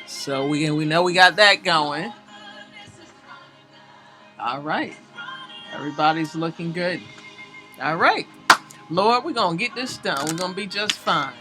So we know we got that going. All right. Everybody's looking good. All right. Lord, we're going to get this done. We're going to be just fine.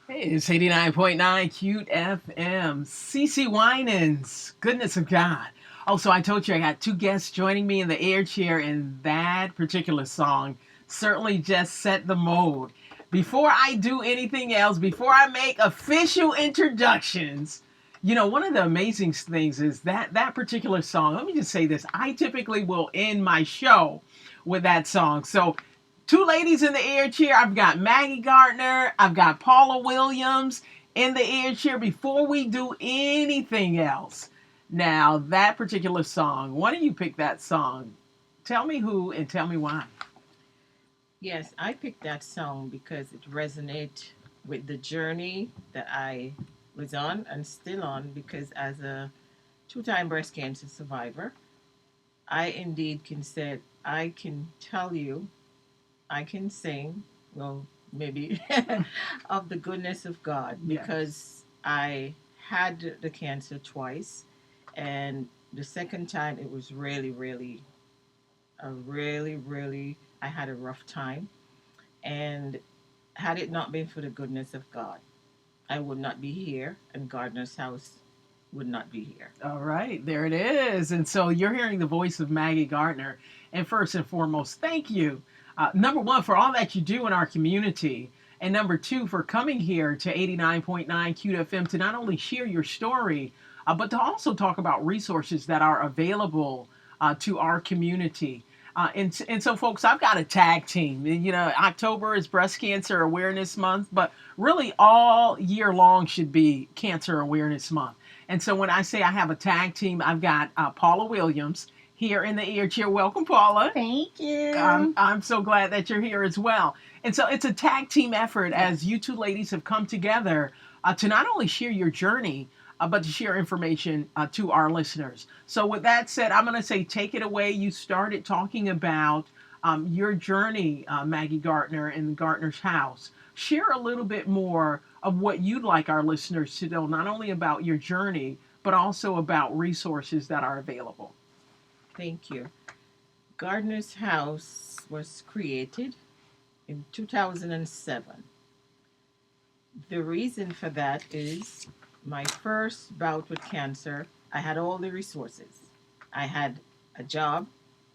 Hey, it's 89.9 Cute FM. CC Winans. Goodness of God. Also, I told you I got two guests joining me in the air chair, and that particular song certainly just set the mode. Before I do anything else, before I make official introductions, one of the amazing things is that particular song. Let me just say this. I typically will end my show with that song. So two ladies in the air chair. I've got Maggie Gardner. I've got Paula Williams in the air chair before we do anything else. Now, that particular song, why don't you pick that song? Tell me who and tell me why. Yes, I picked that song because it resonates with the journey that I was on and still on because as a two-time breast cancer survivor, I indeed can say I can tell you, I can sing, well, maybe of the goodness of God because I had the cancer twice and the second time it was really, I had a rough time. And had it not been for the goodness of God, I would not be here, and Gardner's house would not be here. All right, there it is. And so you're hearing the voice of Maggie Gardner. And first and foremost, thank you. Number one, for all that you do in our community. And number two, for coming here to 89.9 QFM to not only share your story, but to also talk about resources that are available to our community. And so, folks, I've got a tag team. October is Breast Cancer Awareness Month, but really all year long should be Cancer Awareness Month. And so when I say I have a tag team, I've got Paula Williams here in the ear chair. Welcome, Paula. Thank you. I'm so glad that you're here as well. And so it's a tag team effort as you two ladies have come together to not only share your journey, but to share information to our listeners. So with that said, I'm going to say take it away. You started talking about your journey, Maggie Gardner, in Gardner's house. Share a little bit more of what you'd like our listeners to know, not only about your journey, but also about resources that are available. Thank you. Gardner's house was created in 2007. The reason for that is my first bout with cancer, I had all the resources. I had a job,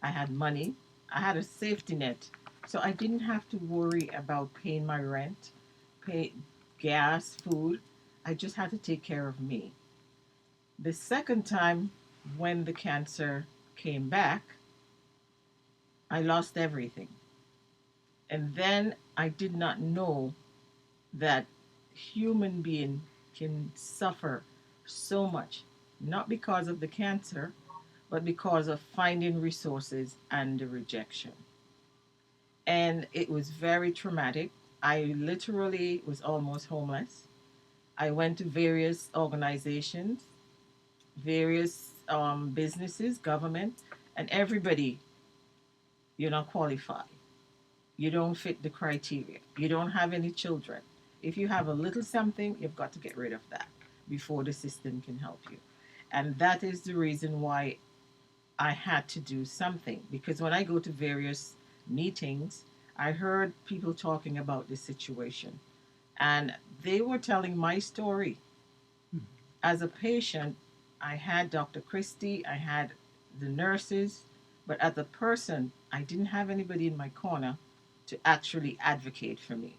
I had money, I had a safety net. So I didn't have to worry about paying my rent, pay gas, food. I just had to take care of me. The second time when the cancer came back, I lost everything. And then I did not know that human being can suffer so much, not because of the cancer, but because of finding resources and the rejection. And it was very traumatic. I literally was almost homeless. I went to various organizations, various businesses, government, and everybody, you're not qualified. You don't fit the criteria. You don't have any children. If you have a little something, you've got to get rid of that before the system can help you. And that is the reason why I had to do something. Because when I go to various meetings, I heard people talking about this situation. And they were telling my story. As a patient, I had Dr. Christie, I had the nurses, but as a person, I didn't have anybody in my corner to actually advocate for me.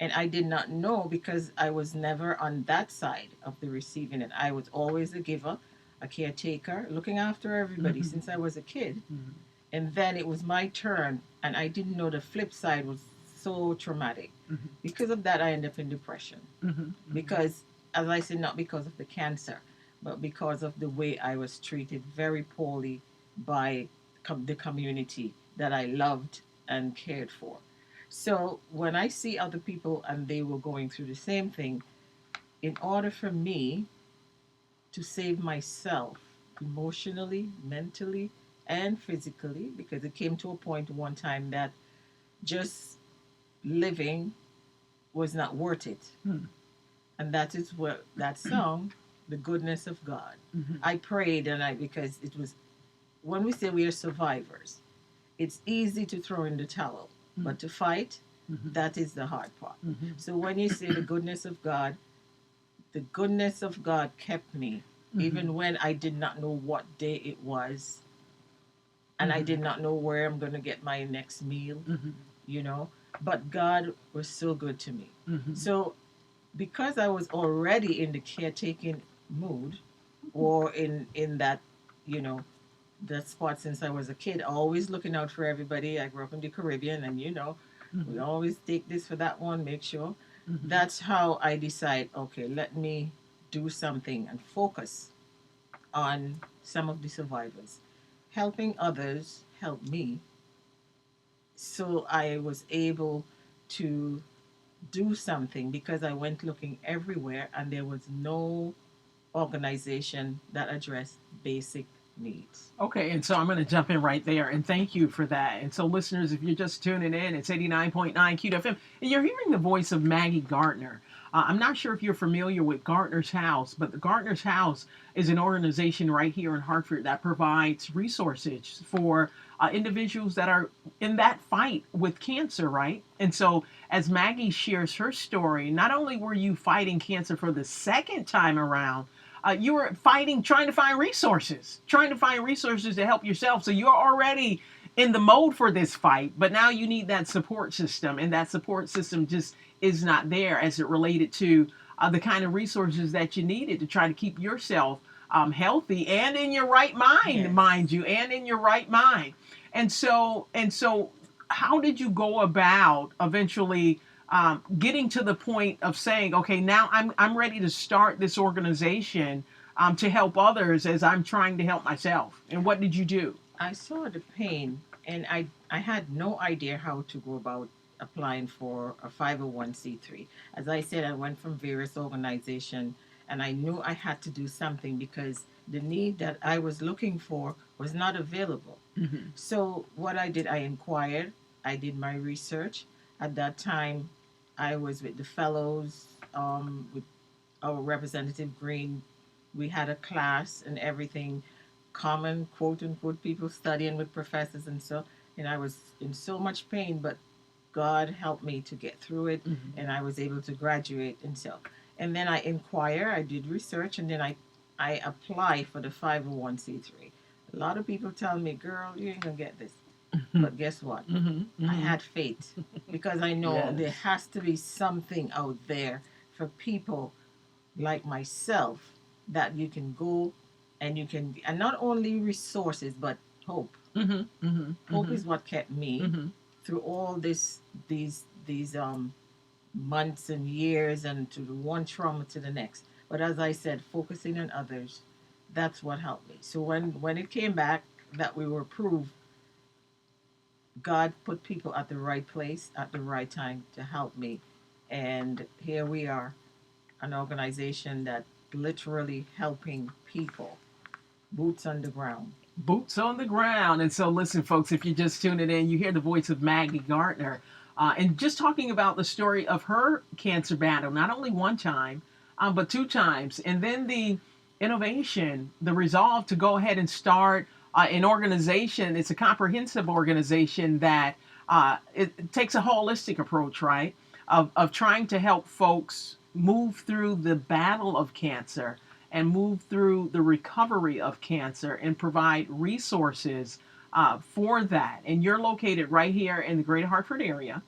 And I did not know because I was never on that side of the receiving end. I was always a giver, a caretaker, looking after everybody Mm-hmm. since I was a kid. Mm-hmm. And then it was my turn, and I didn't know the flip side was so traumatic. Mm-hmm. Because of that, I ended up in depression. Mm-hmm. Because, as I said, not because of the cancer, but because of the way I was treated very poorly by the community that I loved and cared for. So when I see other people and they were going through the same thing, in order for me to save myself emotionally, mentally, and physically, because it came to a point one time that just living was not worth it. Mm-hmm. And that is what that song, The Goodness of God. Mm-hmm. I prayed and I, because it was, when we say we are survivors, it's easy to throw in the towel, but to fight, Mm-hmm. that is the hard part. Mm-hmm. So when you say the goodness of God kept me, Mm-hmm. even when I did not know what day it was, and I Mm-hmm. did not know where I'm going to get my next meal, Mm-hmm. you know. But God was so good to me. Mm-hmm. So because I was already in the caretaking mood, or in that, you know, that spot since I was a kid, always looking out for everybody. I grew up in the Caribbean, and we Mm-hmm. always take this for that one, make sure. Mm-hmm. That's how I decide, okay, let me do something and focus on some of the survivors. Helping others helped me. So I was able to do something because I went looking everywhere and there was no organization that addressed basic needs. Okay, and so I'm going to jump in right there, and thank you for that. And so, listeners, if you're just tuning in, it's 89.9 QFM, and you're hearing the voice of Maggie Gardner. I'm not sure if you're familiar with Gardner's House, but the Gardner's House is an organization right here in Hartford that provides resources for individuals that are in that fight with cancer, right? And so, as Maggie shares her story, not only were you fighting cancer for the second time around, you were fighting, trying to find resources to help yourself. So you're already in the mode for this fight, but now you need that support system, and that support system just is not there as it related to the kind of resources that you needed to try to keep yourself healthy and in your right mind, Yes. mind you, and in your right mind. And so, how did you go about eventually getting to the point of saying, okay, now I'm ready to start this organization to help others as I'm trying to help myself? And what did you do? I saw the pain and I had no idea how to go about applying for a 501c3. As I said, I went from various organizations and I knew I had to do something because the need that I was looking for was not available. Mm-hmm. So what I did, I inquired, I did my research. At that time, I was with the fellows, with our representative Green. We had a class and everything, common quote unquote people studying with professors and so. And I was in so much pain, but God helped me to get through it, Mm-hmm. and I was able to graduate and so. And then I inquire, I did research, and then I apply for the 501c3. A lot of people tell me, "Girl, you ain't gonna get this." But guess what? Mm-hmm. I Mm-hmm. had faith because I know there Yes. has to be something out there for people like myself that you can go and you can, and not only resources but hope. Mm-hmm. Mm-hmm. Hope is what kept me Mm-hmm. through all these months and years and to the one trauma to the next. But as I said, focusing on others, that's what helped me. So when it came back that we were approved, God put people at the right place at the right time to help me. And here we are, an organization that literally helping people, boots on the ground. Boots on the ground. And so, listen, folks, if you're just tuning in, you hear the voice of Maggie Gardner, and just talking about the story of her cancer battle, not only one time, but two times. And then the innovation, the resolve to go ahead and start an organization. It's a comprehensive organization that it takes a holistic approach, right? Of trying to help folks move through the battle of cancer and move through the recovery of cancer and provide resources for that. And you're located right here in the Greater Hartford area.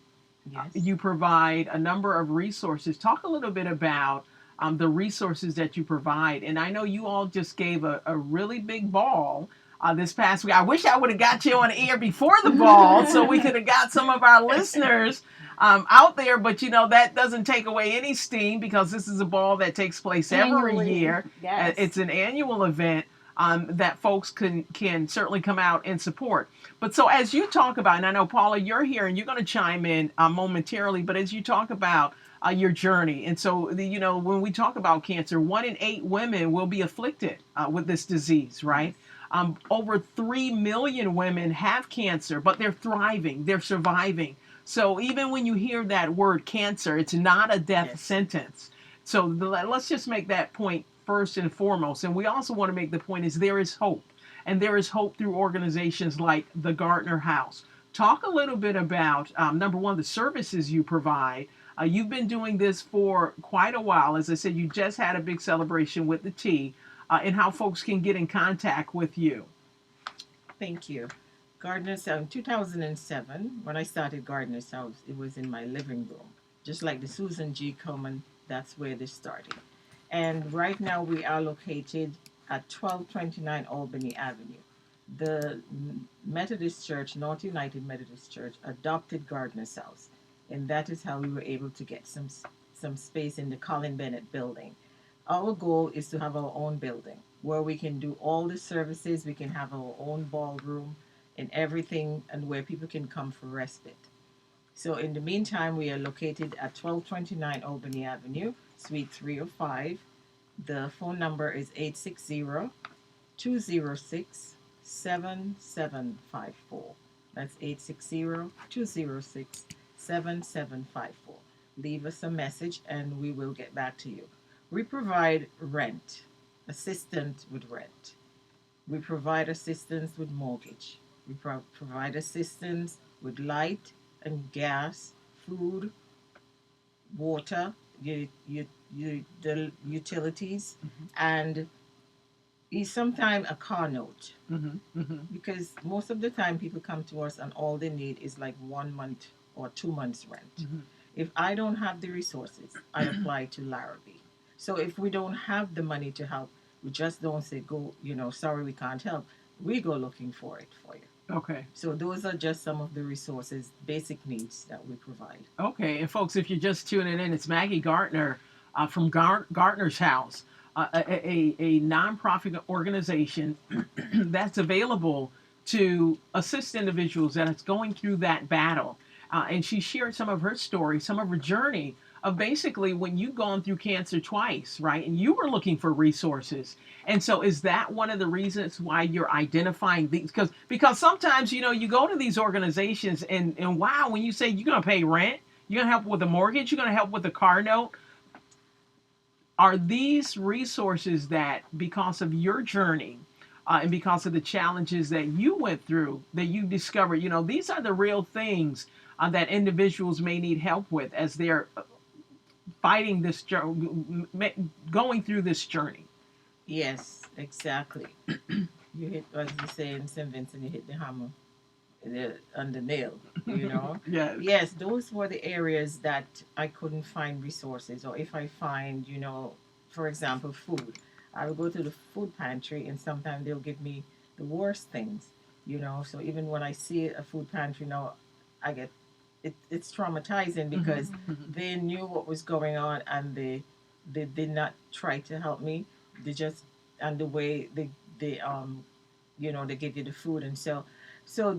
Yes. You provide a number of resources. Talk a little bit about the resources that you provide. And I know you all just gave a really big ball this past week. I wish I would have got you on air before the ball so we could have got some of our listeners out there. But that doesn't take away any steam because this is a ball that takes place every Annually, year. yes. It's an annual event. That folks can certainly come out and support. But so as you talk about, and I know Paula, you're here and you're going to chime in momentarily. But as you talk about your journey, and so when we talk about cancer, 1 in 8 women will be afflicted with this disease, right? Yes. Over 3 million women have cancer, but they're thriving, they're surviving. So even when you hear that word cancer, it's not a death Yes. sentence. So let's just make that point first and foremost. And we also want to make the point is there is hope. And there is hope through organizations like the Gardner House. Talk a little bit about, number one, the services you provide. You've been doing this for quite a while. As I said, you just had a big celebration with the tea, and how folks can get in contact with you. Thank you. Gardner's House, in 2007, when I started Gardner's House, it was in my living room. Just like the Susan G. Komen, that's where this started. And right now we are located at 1229 Albany Avenue. The Methodist Church, North United Methodist Church, adopted Gardner's House. And that is how we were able to get some space in the Colin Bennett building. Our goal is to have our own building where we can do all the services, we can have our own ballroom and everything, and where people can come for respite. So, in the meantime, we are located at 1229 Albany Avenue, Suite 305. The phone number is 860 206 7754. That's 860 206 7754. Leave us a message and we will get back to you. We provide rent, assistance with rent. We provide assistance with mortgage. We provide assistance with light and gas, food, water, the utilities, Mm-hmm. and sometimes a car note. Mm-hmm. Mm-hmm. Because most of the time people come to us and all they need is like 1 month or 2 months rent. Mm-hmm. If I don't have the resources, I apply to Larrabee. So if we don't have the money to help, we just don't say, go, sorry, we can't help. We go looking for it for you. Okay. So those are just some of the resources, basic needs that we provide. Okay. And folks, if you're just tuning in, it's Maggie Gardner from Gardner's House, a nonprofit organization that's available to assist individuals that is going through that battle. And she shared some of her story, some of her journey of basically when you've gone through cancer twice, right? And you were looking for resources. And so is that one of the reasons why you're identifying these? Because sometimes, you go to these organizations and wow, when you say you're going to pay rent, you're going to help with a mortgage, you're going to help with a car note, are these resources that because of your journey and because of the challenges that you went through that you discovered these are the real things that individuals may need help with as they're fighting this journey, going through this journey. Yes, exactly. You hit, as you say in St. Vincent, you hit the hammer on the nail, Yes. Yes, those were the areas that I couldn't find resources. Or if I find, for example, food, I will go to the food pantry and sometimes they'll give me the worst things. So even when I see a food pantry now, I get it's traumatizing because Mm-hmm. they knew what was going on and they did not try to help me. They just and the way they give you the food, and so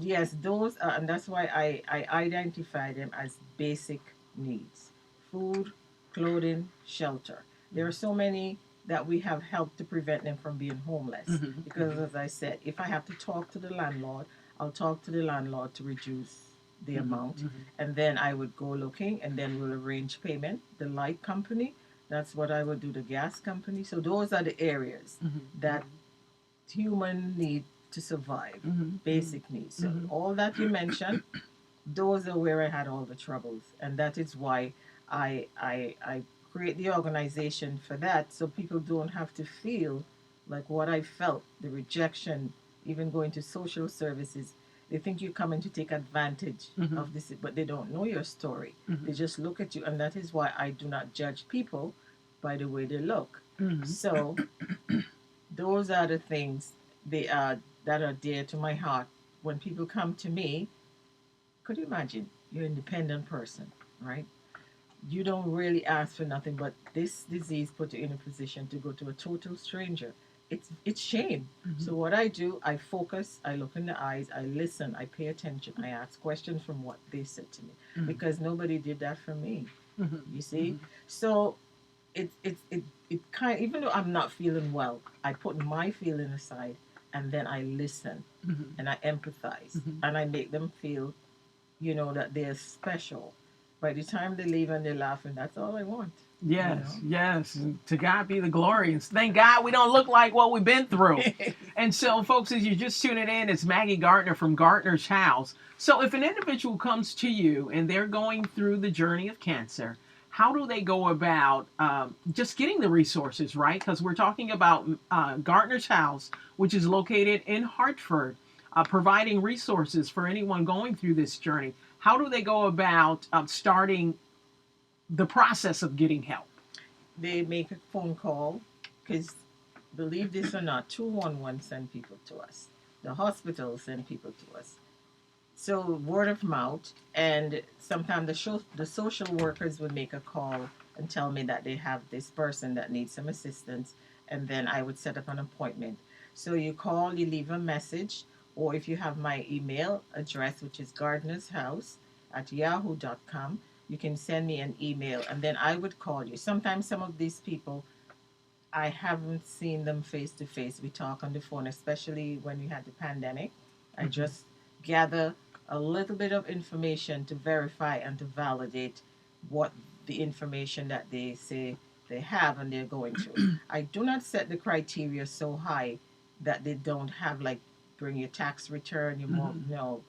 yes, those are, and that's why I identify them as basic needs: food, clothing, shelter. There are so many that we have helped to prevent them from being homeless, Mm-hmm. because as I said, if I have to talk to the landlord, I'll talk to the landlord to reduce the Mm-hmm. amount, Mm-hmm. and then I would go looking, and then we'll arrange payment. The light company, that's what I would do. The gas company. So those are the areas Mm-hmm. that human need to survive, Mm-hmm. basic needs. So Mm-hmm. all that you mentioned, those are where I had all the troubles, and that is why I create the organization for that, so people don't have to feel like what I felt, the rejection, even going to social services. They think you're coming to take advantage Mhm. of this, but they don't know your story. Mhm. They just look at you, and that is why I do not judge people by the way they look. Mhm. So those are the things they are that are dear to my heart. When people come to me, could you imagine? You're an independent person, right? You don't really ask for nothing, but this disease put you in a position to go to a total stranger. It's shame. Mhm. So what I do, I focus, I look in the eyes, I listen, I pay attention, I ask questions from what they said to me, Mhm. because nobody did that for me. Mhm. You see, Mhm. so it kind, even though I'm not feeling well, I put my feeling aside, and then I listen Mhm. and I empathize Mhm. and I make them feel, that they're special. By the time they leave and they're laughing, that's all I want. You Yes, know. yes. To God be the glory. And thank God we don't look like what we've been through. And so, folks, as you're just tuning in, it's Maggie Gardner from Gardner's House. So, if an individual comes to you and they're going through the journey of cancer, how do they go about just getting the resources, right? Because we're talking about Gardner's House, which is located in Hartford, providing resources for anyone going through this journey. How do they go about starting the process of getting help? They make a phone call, because believe this or not, 211 send people to us. The hospitals send people to us. So word of mouth, and sometimes the social workers would make a call and tell me that they have this person that needs some assistance, and then I would set up an appointment. So you call, you leave a message, or if you have my email address, which is gardnershouse@yahoo.com, you can send me an email, and then I would call you. Sometimes some of these people, I haven't seen them face to face. We talk on the phone, especially when we had the pandemic. I Mhm. just gather a little bit of information to verify and to validate what the information that they say they have and they're going through. I do not set the criteria so high that they don't have, like, bring your tax return, your more, Mhm. no,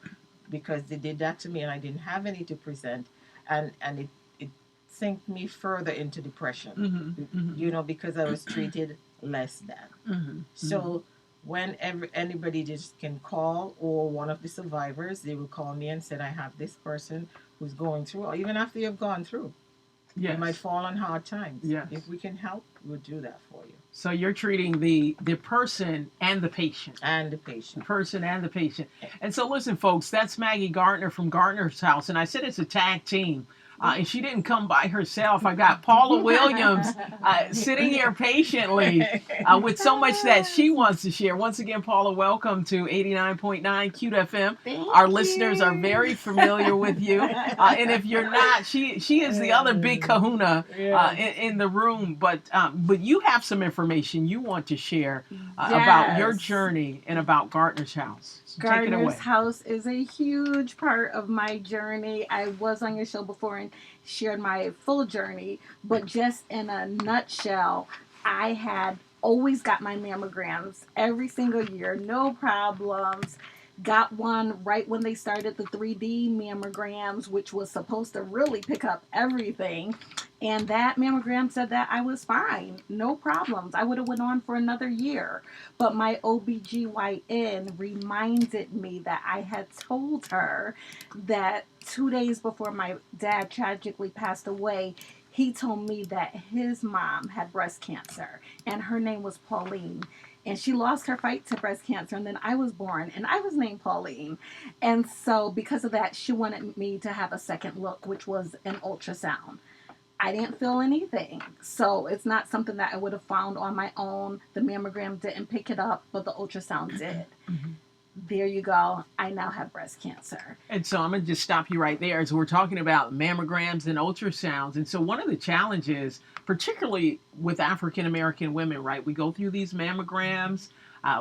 because they did that to me and I didn't have any to present, and it sank me further into depression, Mhm. Mhm. because I was treated less than. Mhm. Mhm. So whenever anybody just can call, or one of the survivors, they will call me and said, I have this person who's going through, or even after you've gone through, you might Yes. fall on hard times. If Yes. we can help, we'll do that for you. So you're treating the person and the patient. And the The patient. person and the patient. And so, listen, folks, that's Maggie Gardner from Gardner's House. And I said it's a tag team. And she didn't come by herself. I got Paula Williams sitting here patiently with so much that she wants to share. Once again, Paula, welcome to 89.9 Cute FM. Our listeners are very familiar with you. And if you're not, she is the other big kahuna in the room. But you have some information you want to share about your Yes. journey and about Gardner's House. So take it Gardner's away. house is a huge part of my journey. I was on your show before and shared my full journey, but just in a nutshell, I had always got my mammograms every single year, no problems. Got one right when they started the 3D mammograms, which was supposed to really pick up everything. And that mammogram said that I was fine, no problems. I would have went on for another year. But my OBGYN reminded me that I had told her that 2 days before my dad tragically passed away, he told me that his mom had breast cancer and her name was Pauline. And she lost her fight to breast cancer, and then I was born, and I was named Pauline. And so, because of that, she wanted me to have a second look, which was an ultrasound. I didn't feel anything. So it's not something that I would have found on my own. The mammogram didn't pick it up, but the ultrasound did. Mm-hmm. There you go. I now have breast cancer. And so I'm going to just stop you right there as we're talking about mammograms and ultrasounds. And so one of the challenges, particularly with African American women, right, we go through these mammograms,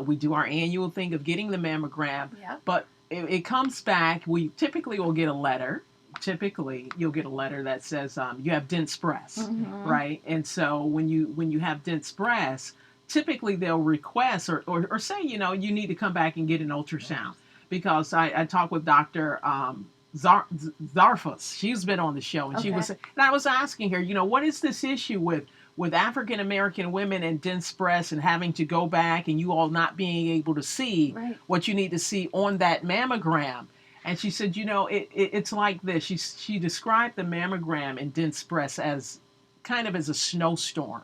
we do our annual thing of getting the mammogram, Yep. but it comes back, we typically will get a letter. Typically, you'll get a letter that says you have dense breasts, Mm-hmm. right? And so when you have dense breasts, typically they'll request or say, you need to come back and get an ultrasound. Because I talked with Dr. Zarfus. She's been on the show, and she Okay. was, and I was asking her, what is this issue with with African American women and dense breasts and having to go back and you all not being able to see Right. what you need to see on that mammogram. And she said, it's like this. She described the mammogram and dense breasts as kind of as a snowstorm,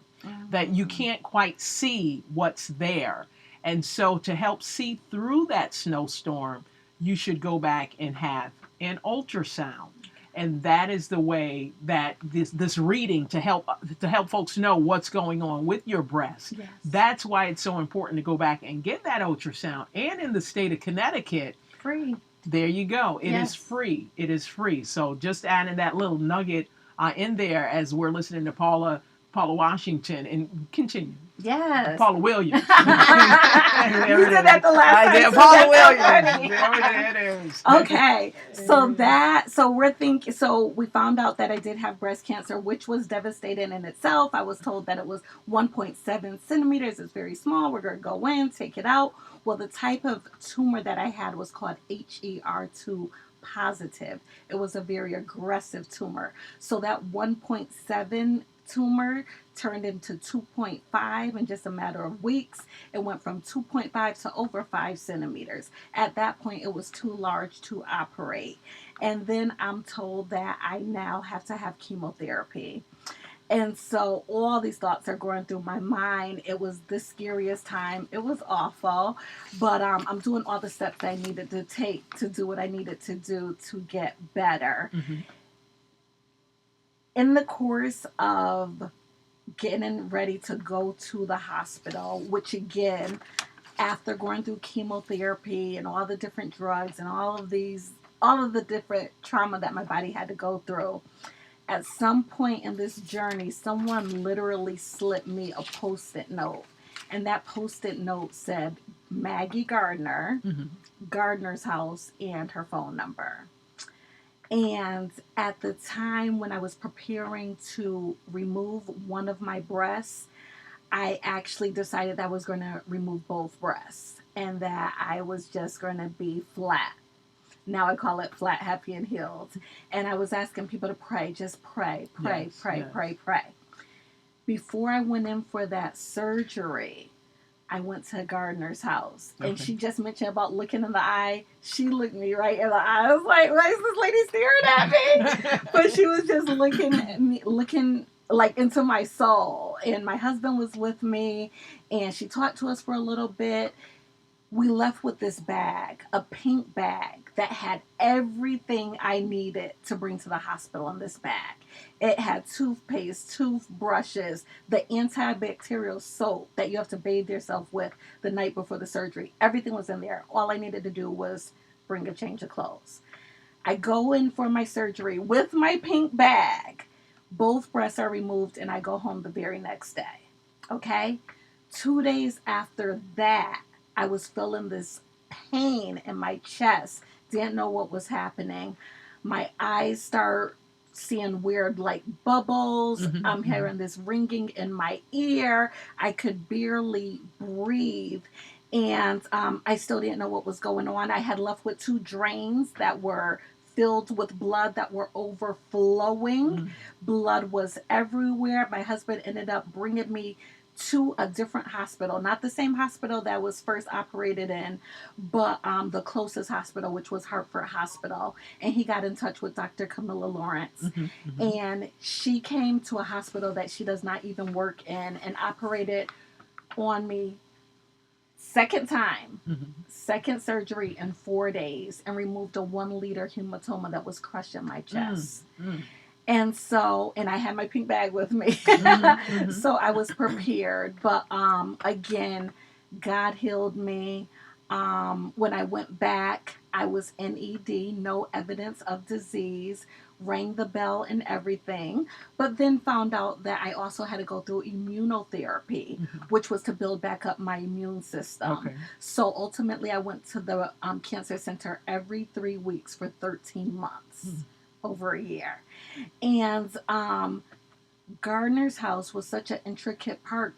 that you can't quite see what's there. And so to help see through that snowstorm, you should go back and have an ultrasound. And that is the way that this reading to help folks know what's going on with your breast. Yes. That's why it's so important to go back and get that ultrasound. And in the state of Connecticut, Free. there you go. It Yes. is free. It is free. So just adding that little nugget in there as we're listening to Paula Washington, and continue. Yes. Paula Williams. You said that the last time. did. So Paula that's so Williams. funny. There it is. Okay, so we found out that I did have breast cancer, which was devastating in itself. I was told that it was 1.7 centimeters. It's very small. We're going to go in, take it out. Well, the type of tumor that I had was called HER2 positive. It was a very aggressive tumor. So that 1.7 tumor turned into 2.5 in just a matter of weeks. It went from 2.5 to over 5 centimeters. At that point, it was too large to operate. And then I'm told that I now have to have chemotherapy. And so all these thoughts are going through my mind. It was the scariest time. It was awful. But I'm doing all the steps I needed to take to do what I needed to do to get better. Mm-hmm. In the course of getting ready to go to the hospital, which again, after going through chemotherapy and all the different drugs and all of the different trauma that my body had to go through, at some point in this journey, someone literally slipped me a Post-it note. And that Post-it note said Maggie Gardner, Gardner's house, and her phone number. And at the time when I was preparing to remove one of my breasts, I actually decided that I was going to remove both breasts and that I was just going to be flat. Now I call it flat, happy, and healed. And I was asking people to pray, just pray. Before I went in for that surgery, I went to Gardner's house, and she just mentioned about looking in the eye. She looked me right in the eye. I was like, why is this lady staring at me? But she was just looking at me, looking like into my soul. And my husband was with me, and she talked to us for a little bit. We left with this bag, a pink bag that had everything I needed to bring to the hospital in this bag. It had toothpaste, toothbrushes, the antibacterial soap that you have to bathe yourself with the night before the surgery. Everything was in there. All I needed to do was bring a change of clothes. I go in for my surgery with my pink bag. Both breasts are removed, and I go home the very next day. Okay? 2 days after that, I was feeling this pain in my chest. Didn't know what was happening. My eyes start seeing weird like bubbles. I'm hearing this ringing in my ear. I could barely breathe. And I still didn't know what was going on. I had left with 2 drains that were filled with blood that were overflowing. Blood was everywhere. My husband ended up bringing me to a different hospital, not the same hospital that was first operated in, but the closest hospital, which was Hartford Hospital. And he got in touch with Dr. Camilla Lawrence. And she came to a hospital that she does not even work in and operated on me second time, second surgery in 4 days, and removed a 1-liter hematoma that was crushing my chest. And so, and I had my pink bag with me. So I was prepared. But again, God healed me. When I went back, I was in ED, no evidence of disease, rang the bell and everything, but then found out that I also had to go through immunotherapy, which was to build back up my immune system. So ultimately, I went to the cancer center every 3 weeks for 13 months. Over a year. And Gardner's house was such an intricate part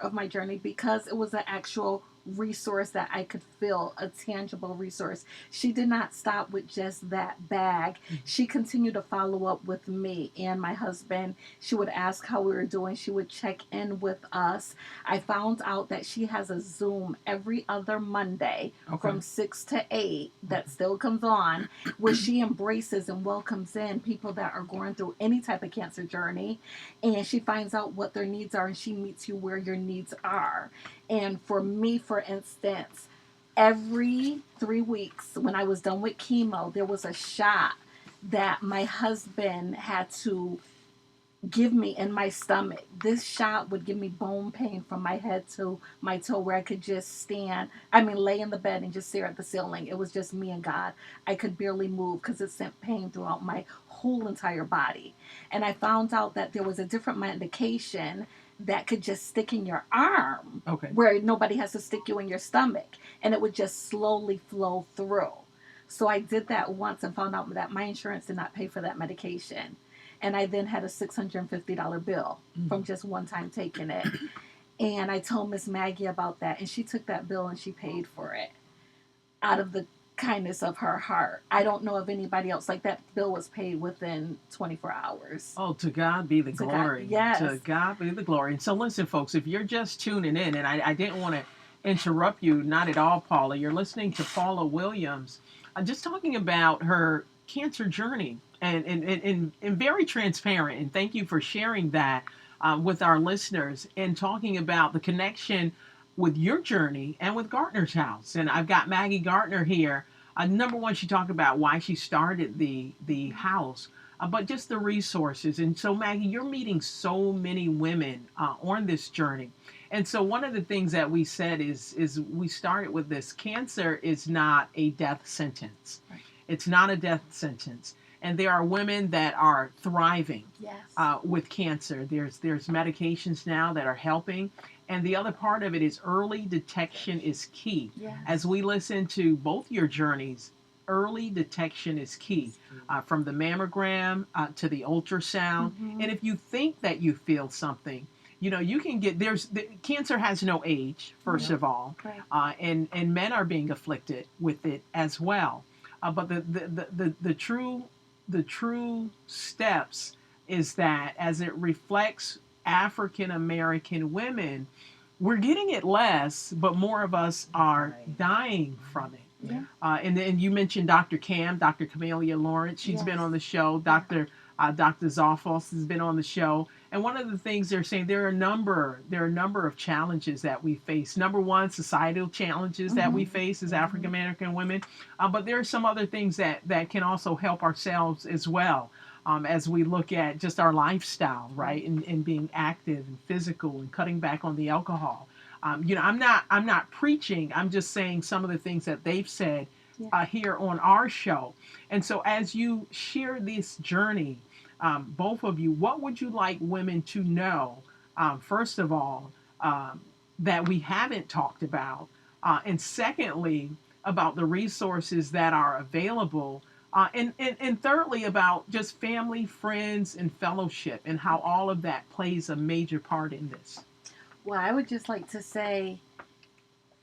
of my journey because it was an actual resource that I could feel, a tangible resource. She did not stop with just that bag. She continued to follow up with me and my husband. She would ask how we were doing. She would check in with us. I found out that she has a Zoom every other Monday from 6 to 8 that still comes on, where she embraces and welcomes in people that are going through any type of cancer journey, and she finds out what their needs are, and she meets you where your needs are. And for me, for instance, every 3 weeks when I was done with chemo, there was a shot that my husband had to give me in my stomach. This shot would give me bone pain from my head to my toe, where I could just lay in the bed and just stare at the ceiling. It was just me and God. I could barely move because it sent pain throughout my whole entire body. And I found out that there was a different medication that could just stick in your arm, where nobody has to stick you in your stomach, and it would just slowly flow through. So I did that once and found out that my insurance did not pay for that medication. And I then had a $650 bill from just one time taking it. And I told Miss Maggie about that, and she took that bill and she paid for it out of the kindness of her heart. I don't know of anybody else. Like, that bill was paid within 24 hours. Oh, to God be the glory. God, yes. To God be the glory. And so listen, folks, if you're just tuning in, and I didn't want to interrupt you, not at all, Paula. You're listening to Paula Williams, just talking about her cancer journey, and very transparent. And thank you for sharing that with our listeners, and talking about the connection with your journey and with Gardner's house. And I've got Maggie Gardner here. Number one, she talked about why she started the house, but just the resources. And so, Maggie, you're meeting so many women on this journey. And so one of the things that we said is we started with this: cancer is not a death sentence. Right. It's not a death sentence. And there are women that are thriving with cancer. There's medications now that are helping. And the other part of it is early detection is key. Yes. As we listen to both your journeys, early detection is key. From the mammogram to the ultrasound. Mm-hmm. And if you think that you feel something, you can get, cancer has no age, first of all. Right. And men are being afflicted with it as well. But the true steps is that, as it reflects African American women, we're getting it less, but more of us are dying from it. Yeah. And then you mentioned Dr. Camellia Lawrence. She's been on the show. Dr. Zoffos has been on the show. And one of the things they're saying, there are a number of challenges that we face. Number one, societal challenges that we face as African American women. But there are some other things that can also help ourselves as well. As we look at just our lifestyle, right, and being active and physical and cutting back on the alcohol. I'm not preaching. I'm just saying some of the things that they've said here on our show. And so, as you share this journey, both of you, what would you like women to know? First of all, that we haven't talked about, and secondly, about the resources that are available. And thirdly, about just family, friends, and fellowship, and how all of that plays a major part in this. Well, I would just like to say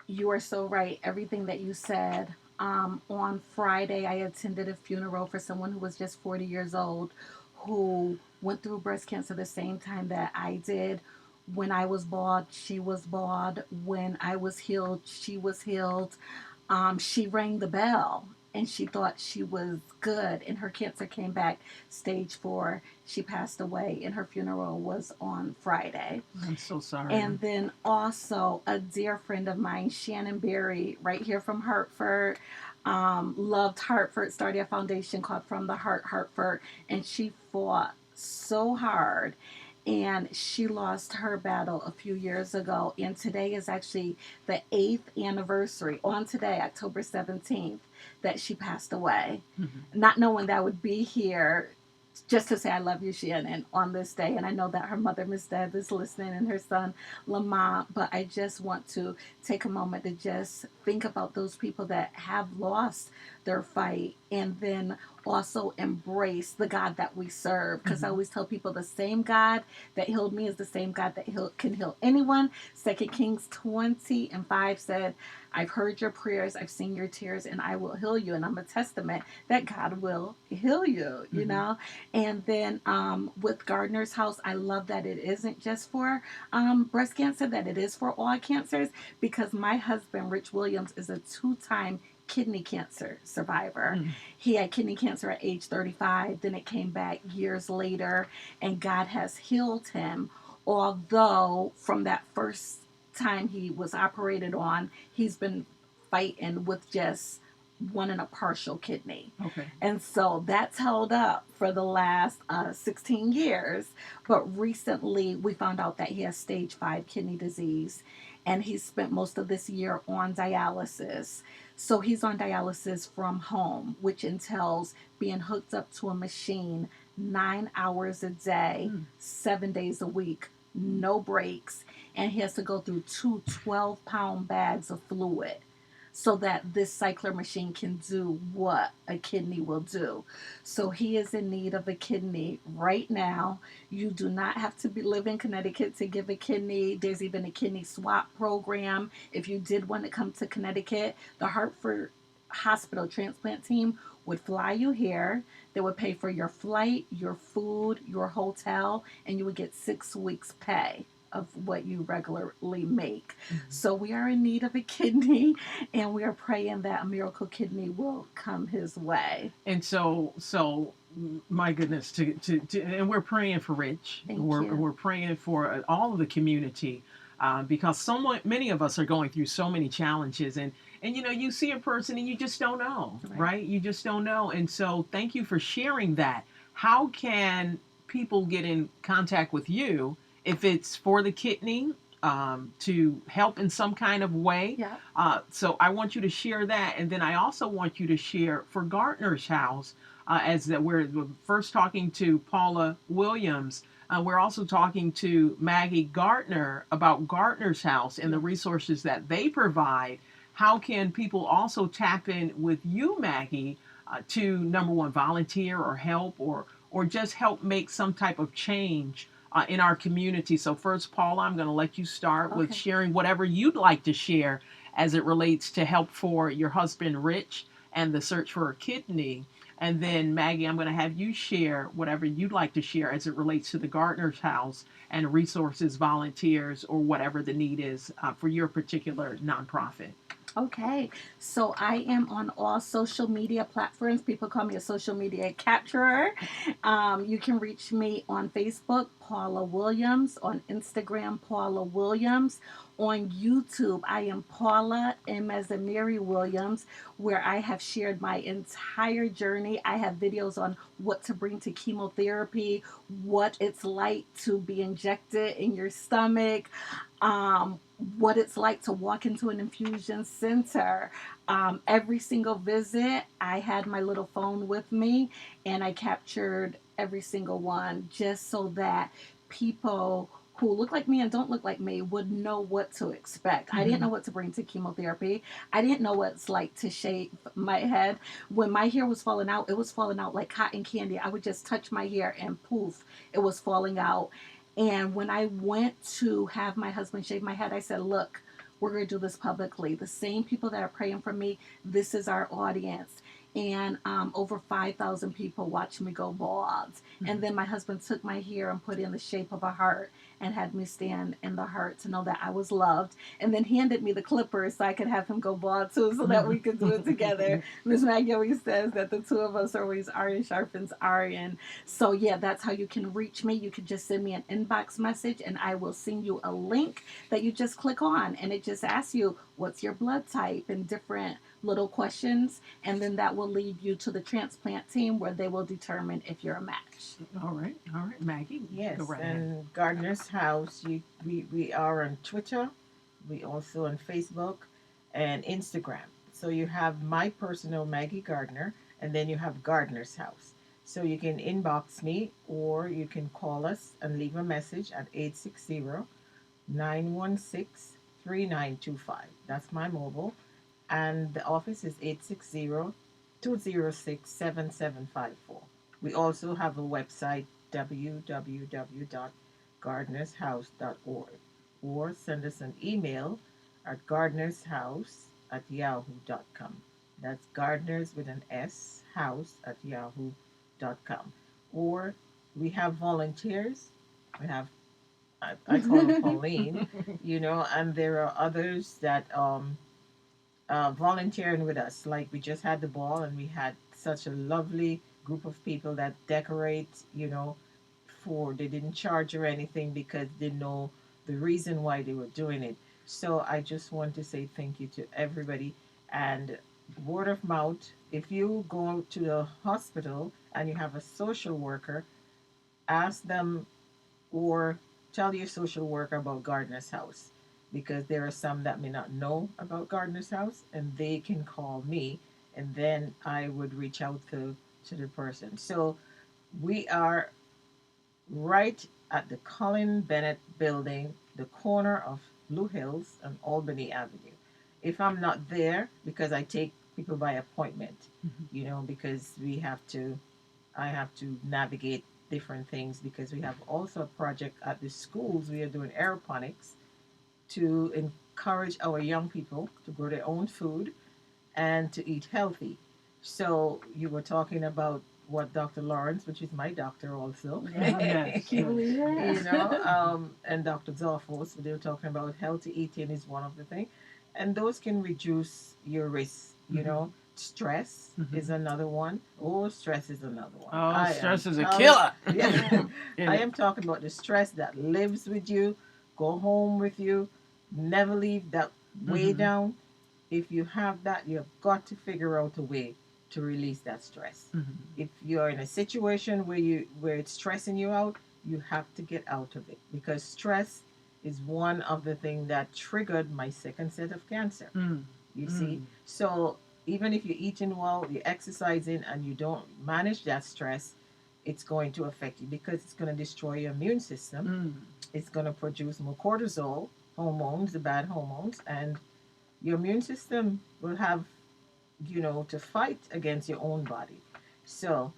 you are so right. Everything that you said. On Friday, I attended a funeral for someone who was just 40 years old, who went through breast cancer the same time that I did. When I was bald, she was bald. When I was healed, she was healed. She rang the bell, and she thought she was good, and her cancer came back stage 4. She passed away, and her funeral was on Friday. I'm so sorry. And then also a dear friend of mine, Shannon Berry, right here from Hartford, loved Hartford, started a foundation called From the Heart Hartford, and she fought so hard. And she lost her battle a few years ago, and today is actually the 8th anniversary, on today, October 17th, that she passed away. Not knowing that I would be here just to say I love you, Shannon, on this day. And I know that her mother, Miss Deb, is listening, and her son, Lamont. But I just want to take a moment to just think about those people that have lost their fight, and then also embrace the God that we serve. Because I Mhm. always tell people the same God that healed me is the same God that can heal anyone. 2 Kings 20:5 said, I've heard your prayers, I've seen your tears, and I will heal you. And I'm a testament that God will heal you, you Mhm. know? And then with Gardner's house, I love that it isn't just for breast cancer, that it is for all cancers, because my husband, Rich Williams, is a 2-time kidney cancer survivor. Mm. He had kidney cancer at age 35, then it came back years later, and God has healed him. Although, from that first time he was operated on, he's been fighting with just one and a partial kidney. Okay. And so that's held up for the last 16 years. But recently, we found out that he has stage 5 kidney disease, and he spent most of this year on dialysis. So he's on dialysis from home, which entails being hooked up to a machine 9 hours a day, Mm. 7 days a week, no breaks. And he has to go through two 12-pound bags of fluid so that this cycler machine can do what a kidney will do. So he is in need of a kidney right now. You do not have to live in Connecticut to give a kidney. There's even a kidney swap program. If you did want to come to Connecticut, the Hartford Hospital transplant team would fly you here. They would pay for your flight, your food, your hotel, and you would get 6 weeks pay of what you regularly make. Mhm. So we are in need of a kidney, and we are praying that a miracle kidney will come his way. And so my goodness, and we're praying for Rich. Thank you. We're praying for all of the community, because many of us are going through so many challenges, and you see a person and you just don't know, Right. right? You just don't know, and so thank you for sharing that. How can people get in contact with you if it's for the kidney? To help in some kind of way. Yeah. So I want you to share that, and then I also want you to share for Gardner's house, as that we're first talking to Paula Williams. We're also talking to Maggie Gardner about Gardner's house and the resources that they provide. How can people also tap in with you, Maggie, to number one, volunteer or help, or just help make some type of change in our community? So first, Paula, I'm going to let you start with Okay. sharing whatever you'd like to share as it relates to help for your husband, Rich, and the search for a kidney. And then, Maggie, I'm going to have you share whatever you'd like to share as it relates to the Gardner's house and resources, volunteers, or whatever the need is for your particular nonprofit. Okay, so I am on all social media platforms. People call me a social media capturer. You can reach me on Facebook, Paula Williams, on Instagram, Paula Williams. On YouTube, I am Paula M as in Mary Williams, where I have shared my entire journey. I have videos on what to bring to chemotherapy, what it's like to be injected in your stomach, what it's like to walk into an infusion center. Every single visit, I had my little phone with me, and I captured every single one just so that people who look like me and don't look like me would know what to expect. I didn't Mm-hmm. know what to bring to chemotherapy. I didn't know what it's like to shave my head. When my hair was falling out, it was falling out like cotton candy. I would just touch my hair and poof, it was falling out. And when I went to have my husband shave my head, I said, look, we're going to do this publicly. The same people that are praying for me, this is our audience. And over 5,000 people watched me go bald. And then my husband took my hair and put it in the shape of a heart and had me stand in the heart to know that I was loved. And then handed me the clippers so I could have him go bald too, so that we could do it together. Miss Maggie always says that the two of us are always iron sharpens iron. So yeah, that's how you can reach me. You can just send me an inbox message and I will send you a link that you just click on, and it just asks you what's your blood type and different little questions, and then that will lead you to the transplant team where they will determine if you're a match. All right, Maggie, Yes, go right ahead. and Gardner's house, we are on Twitter, we also on Facebook and Instagram. So you have my personal Maggie Gardner, and then you have Gardner's house. So you can inbox me or you can call us and leave a message at 860-916-3925. That's my mobile. And the office is 860 206-7754. We also have a website, www.gardnershouse.org, or send us an email at gardnershouse@yahoo.com. That's Gardners with an S, house at yahoo.com. Or we have volunteers. We have, I call her Pauline, and there are others that volunteering with us. Like we just had the ball and we had such a lovely group of people that decorate, for they didn't charge or anything because they know the reason why they were doing it. So I just want to say thank you to everybody, and word of mouth. If you go to the hospital and you have a social worker, ask them or tell your social worker about Gardner's House, because there are some that may not know about Gardner's House, and they can call me, and then I would reach out to the person. So we are right at the Colin Bennett building, the corner of Blue Hills and Albany Avenue. If I'm not there, because I take people by appointment, because I have to navigate different things, because we have also a project at the schools. We are doing aeroponics to encourage our young people to grow their own food and to eat healthy. So you were talking about what Dr. Lawrence, which is my doctor also, Yes. Can you believe that? and Dr. Zoffos, they were talking about healthy eating is one of the things, and those can reduce your risk. Stress is another one. Oh, stress is another one. Oh, stress is a killer. Yeah, I am talking about the stress that lives with you, go home with you, never leave that way down. If you have that, you've got to figure out a way to release that stress. If you're in a situation where it's stressing you out, you have to get out of it, because stress is one of the things that triggered my second set of cancer. You see, so even if you're eating well, you're exercising, and you don't manage that stress, it's going to affect you, because it's going to destroy your immune system. It's going to produce more cortisol hormones, the bad hormones, and your immune system will have, to fight against your own body. So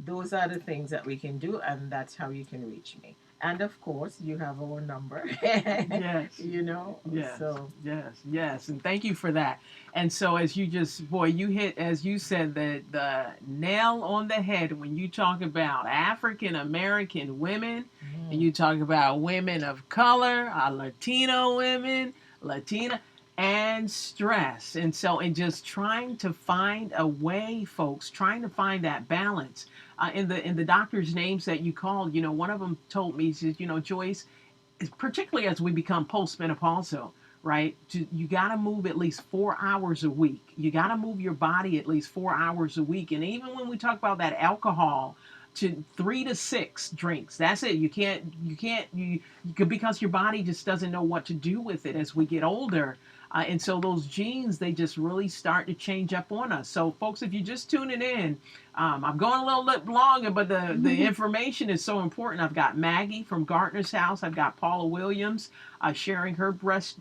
those are the things that we can do, and that's how you can reach me. And of course, you have our number. Yes. Yes. So yes. And thank you for that. And so as you just, boy, you hit, as you said, the nail on the head when you talk about African American women, and you talk about women of color, Latino women, Latina, and stress. And so, and just trying to find a way, folks, trying to find that balance. In the doctor's names that you called, one of them told me, he says, Joyce, particularly as we become postmenopausal, right? You got to move at least 4 hours a week. You got to move your body at least 4 hours a week. And even when we talk about that alcohol, to 3 to 6 drinks. That's it. You could, because your body just doesn't know what to do with it as we get older. And so those genes, they just really start to change up on us. So folks, if you're just tuning in, I'm going a little bit longer, but the information is so important. I've got Maggie from Gardner's House. I've got Paula Williams sharing her breast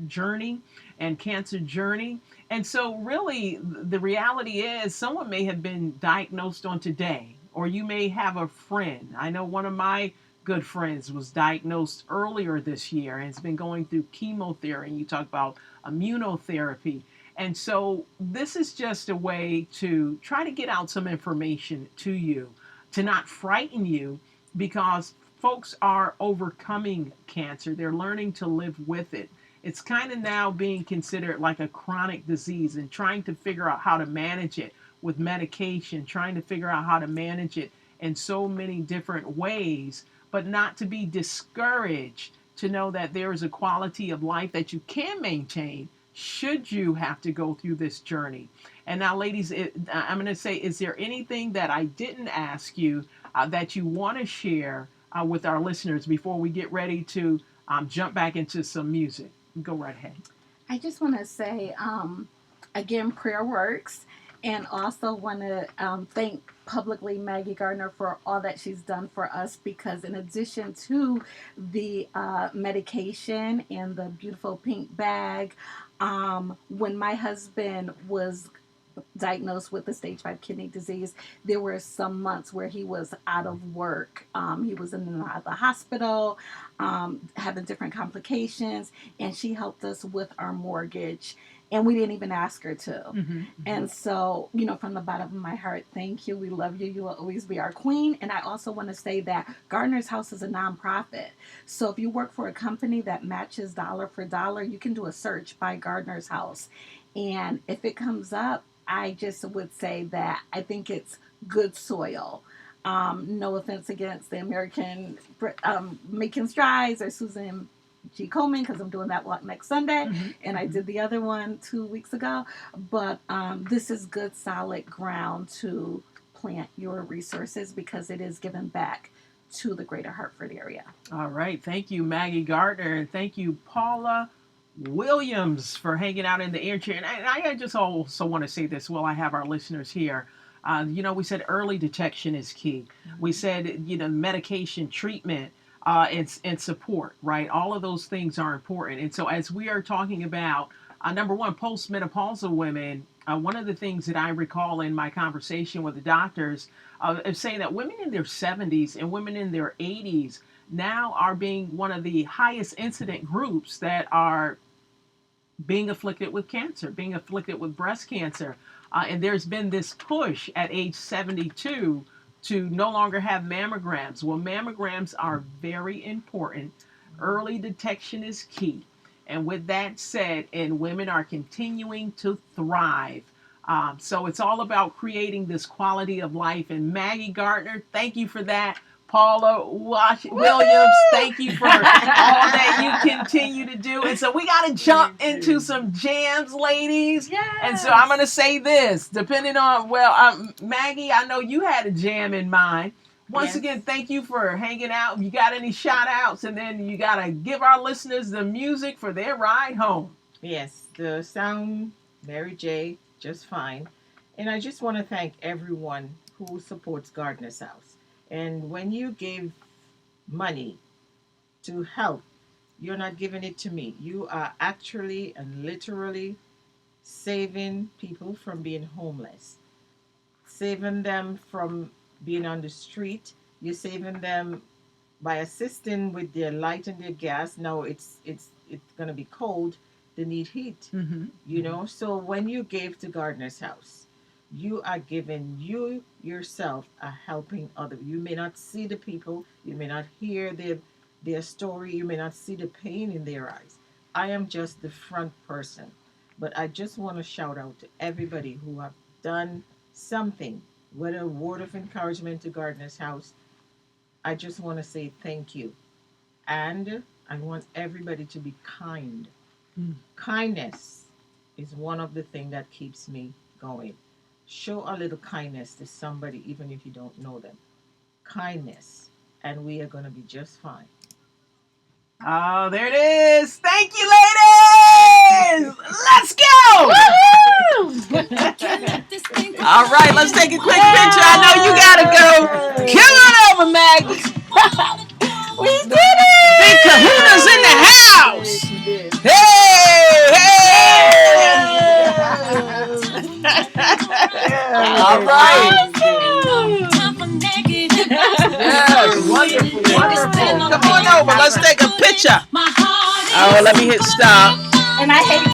journey and cancer journey. And so really the reality is someone may have been diagnosed on today, or you may have a friend. I know one of my good friends was diagnosed earlier this year and has been going through chemotherapy. You talk about immunotherapy. And so this is just a way to try to get out some information to you, to not frighten you, because folks are overcoming cancer. They're learning to live with it. It's kind of now being considered like a chronic disease, and trying to figure out how to manage it with medication, trying to figure out how to manage it in so many different ways, but not to be discouraged, to know that there is a quality of life that you can maintain should you have to go through this journey. And now, ladies, I'm going to say, is there anything that I didn't ask you that you want to share with our listeners before we get ready to jump back into some music? Go right ahead. I just want to say, again, prayer works. And also want to thank publicly Maggie Gardner for all that she's done for us, because in addition to the medication and the beautiful pink bag, when my husband was diagnosed with the stage 5 kidney disease, there were some months where he was out of work. He was in the hospital, having different complications, and she helped us with our mortgage. And we didn't even ask her to. And so, from the bottom of my heart, thank you. We love you. You will always be our queen. And I also want to say that Gardner's House is a nonprofit. So if you work for a company that matches dollar for dollar, you can do a search by Gardner's House. And if it comes up, I just would say that I think it's good soil. No offense against the American Making Strides or Susan G. Komen, because I'm doing that walk next Sunday, and I did the other one 2 weeks ago. But this is good, solid ground to plant your resources because it is given back to the greater Hartford area. All right. Thank you, Maggie Gardner, and thank you, Paula Williams, for hanging out in the air chair. And I just also want to say this while I have our listeners here. We said early detection is key. We said, medication, treatment, and support, right? All of those things are important. And so as we are talking about, number one, postmenopausal women, one of the things that I recall in my conversation with the doctors is saying that women in their 70s and women in their 80s now are being one of the highest incident groups that are being afflicted with cancer, being afflicted with breast cancer. And there's been this push at age 72 to no longer have mammograms. Well, mammograms are very important. Early detection is key. And with that said, and women are continuing to thrive. So it's all about creating this quality of life. And Maggie Gardner, thank you for that. Paula Williams, thank you for all that you continue to do. And so we got to jump into some jams, ladies. Yes. And so I'm going to say this, depending on, Maggie, I know you had a jam in mind. Once again, thank you for hanging out. You got any shout outs? And then you got to give our listeners the music for their ride home. Yes, the sound, Mary J, just fine. And I just want to thank everyone who supports Gardner's House. And when you give money to help, you're not giving it to me. You are actually and literally saving people from being homeless, saving them from being on the street. You're saving them by assisting with their light and their gas. Now it's going to be cold. They need heat, So when you gave to Gardner's House, you are giving you yourself a helping other. You may not see the people, you may not hear their story, you may not see the pain in their eyes. I am just the front person. But I just want to shout out to everybody who have done something, whether a word of encouragement to Gardner's House. I just want to say thank you. And I want everybody to be kind. Kindness is one of the things that keeps me going. Show a little kindness to somebody, even if you don't know them. Kindness, and we are going to be just fine. Oh, there it is. Thank you, ladies. Let's go. All right, let's take a quick picture. I know you got to go. Come on over, Maggie. We did it. Big Kahuna's in the house. All right. Yes, wonderful, wonderful. Come on over. Let's take a picture. Oh, let me hit stop. And I hate